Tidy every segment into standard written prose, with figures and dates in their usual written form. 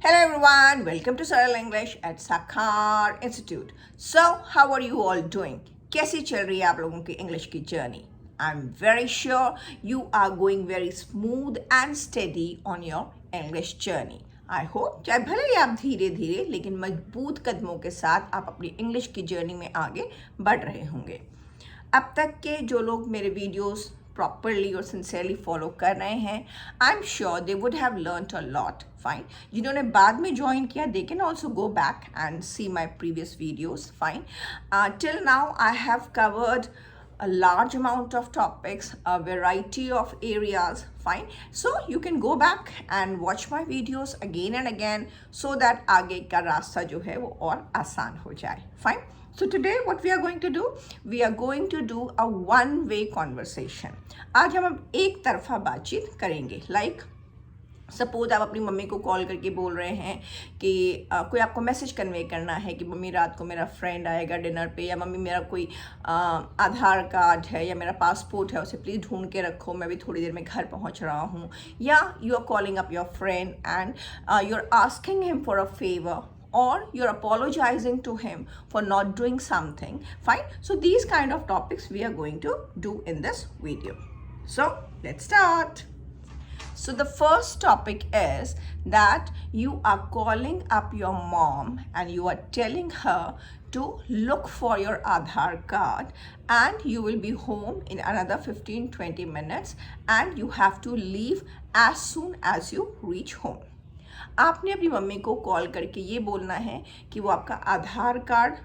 Hello everyone, welcome to Surreal English at Sakhar Institute. So, how are you all doing? कैसी चल रही है आप लोगों की इंग्लिश की journey? I'm very sure you are going very smooth and steady on your English journey. I hope चाहे भले ही आप धीरे धीरे लेकिन मजबूत कदमों के साथ आप अपनी इंग्लिश की जर्नी में आगे बढ़ रहे होंगे. अब तक के जो लोग मेरे वीडियोस प्रॉपरली और सिंसियरली फॉलो कर रहे हैं, I am sure they would have learned a lot. Fine. जिन्होंने बाद में ज्वाइन किया, they can also go back and see my previous videos. Fine. Till now I have covered a large amount of topics, a variety of areas. Fine. So you can go back and watch my videos again and again so that आगे का रास्ता जो है वो और आसान हो जाए. Fine. So today what we are going to do? We are going to do a one-way conversation. आज हम एक तरफा बातचीत करेंगे. Like सपोज आप अपनी मम्मी को कॉल करके बोल रहे हैं कि कोई आपको मैसेज कन्वे करना है कि मम्मी रात को मेरा फ्रेंड आएगा डिनर पे, या मम्मी मेरा कोई आधार कार्ड है या मेरा पासपोर्ट है उसे प्लीज़ ढूंढ के रखो, मैं भी थोड़ी देर में घर पहुंच रहा हूं. या you are calling up your friend and you are asking him for a favour, or you're apologizing to him for not doing something. Fine. So these kind of topics we are going to do in this video. So let's start. So the first topic is that you are calling up your mom and you are telling her to look for your Aadhar card, and you will be home in another 15-20 minutes and you have to leave as soon as you reach home. आपने अपनी mummy को call करके ये बोलना है कि वो आपका आधार कार्ड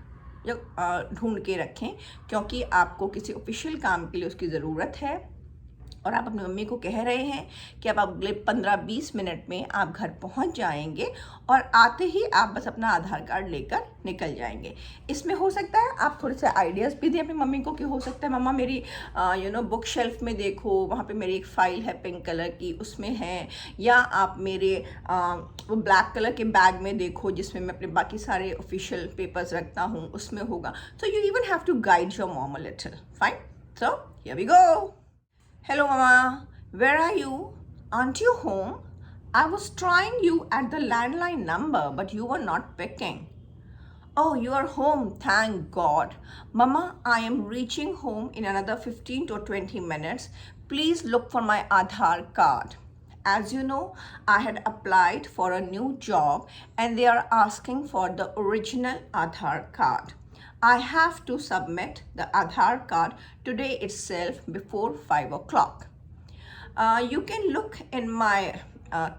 ढूंढ के रखें, क्योंकि आपको किसी ऑफिशियल काम के लिए उसकी ज़रूरत है. और आप अपनी मम्मी को कह रहे हैं कि अब अगले 15-20 मिनट में आप घर पहुंच जाएंगे और आते ही आप बस अपना आधार कार्ड लेकर निकल जाएंगे. इसमें हो सकता है आप थोड़े से आइडियाज़ भी दें अपनी मम्मी को कि हो सकता है मम्मा मेरी बुक शेल्फ में देखो, वहाँ पे मेरी एक फ़ाइल है पिंक कलर की, उसमें है. या आप मेरे वो ब्लैक कलर के बैग में देखो जिसमें मैं अपने बाकी सारे ऑफिशियल पेपर्स रखता हूँ, उसमें होगा. So you even have to guide your mom a little. Fine. So here we go. Hello Mama, where are you? Aren't you home? I was trying you at the landline number but you were not picking. Oh, you are home, thank God. Mama, I am reaching home in another 15 to 20 minutes. Please look for my Aadhar card. As you know, I had applied for a new job and they are asking for the original Aadhar card. I have to submit the Aadhar card today itself before 5 o'clock. You can look in my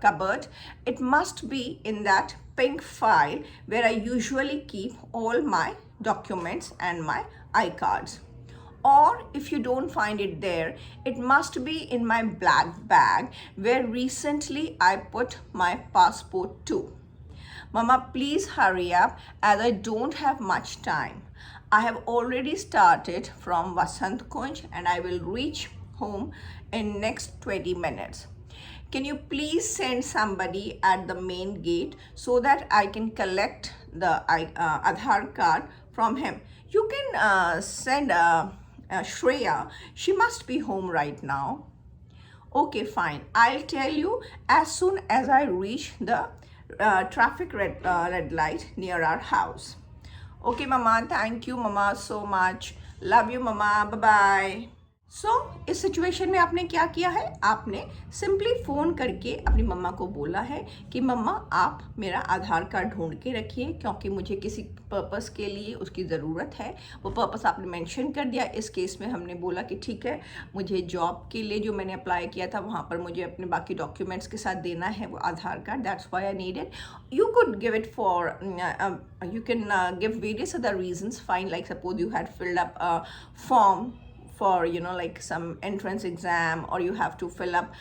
cupboard. It must be in that pink file where I usually keep all my documents and my iCards. Or if you don't find it there, it must be in my black bag where recently I put my passport too. Mama, please hurry up as I don't have much time. I have already started from Vasant Kunj and I will reach home in next 20 minutes. Can you please send somebody at the main gate so that I can collect the Aadhar card from him? You can send Shreya. She must be home right now. Okay, fine. I'll tell you as soon as I reach the traffic red light near our house. Okay mama, thank you mama so much. Love you mama, bye bye. सो इस situation में आपने क्या किया है, आपने simply phone करके अपनी मम्मा को बोला है कि मम्मा आप मेरा आधार कार्ड ढूंढ के रखिए, क्योंकि मुझे किसी पर्पस के लिए उसकी ज़रूरत है. वो पर्पस आपने मेंशन कर दिया. इस केस में हमने बोला कि ठीक है, मुझे जॉब के लिए जो मैंने अप्लाई किया था वहाँ पर मुझे अपने बाकी डॉक्यूमेंट्स के साथ देना है वो Aadhaar card. That's why I need it. You could give it for you can give various other reasons. Fine. Like suppose you had filled up a form for like some entrance exam, or you have to fill up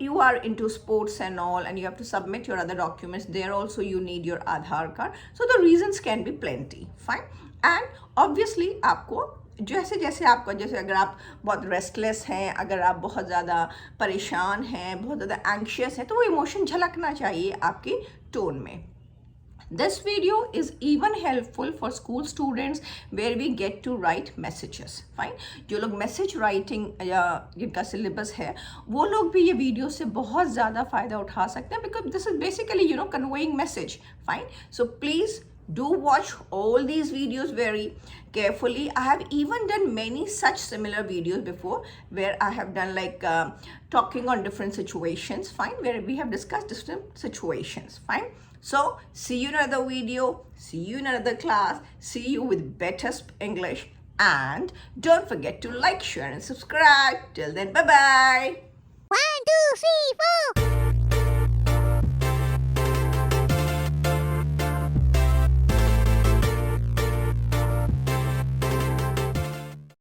you are into sports and all and you have to submit your other documents. There also you need your Aadhar card. So the reasons can be plenty. Fine. And obviously आपको जैसे जैसे आपका, जैसे अगर आप बहुत restless हैं, अगर आप बहुत ज़्यादा परेशान हैं, बहुत ज़्यादा एंग्शियस हैं, तो वो इमोशन झलकना चाहिए आपकी टोन में. This video is even helpful for school students where we get to write messages. Fine. जो लोग मैसेज राइटिंग या जिनका सिलेबस है वो लोग भी ये वीडियो से बहुत ज़्यादा फ़ायदा उठा सकते हैं because this is basically conveying message. Fine. So please do watch all these videos very carefully. I have even done many such similar videos before where I have done like talking on different situations, fine, where we have discussed different situations, fine. So see you in another video, see you in another class, see you with better English, and don't forget to like, share and subscribe. Till then, bye bye. 1, 2, 3, 4.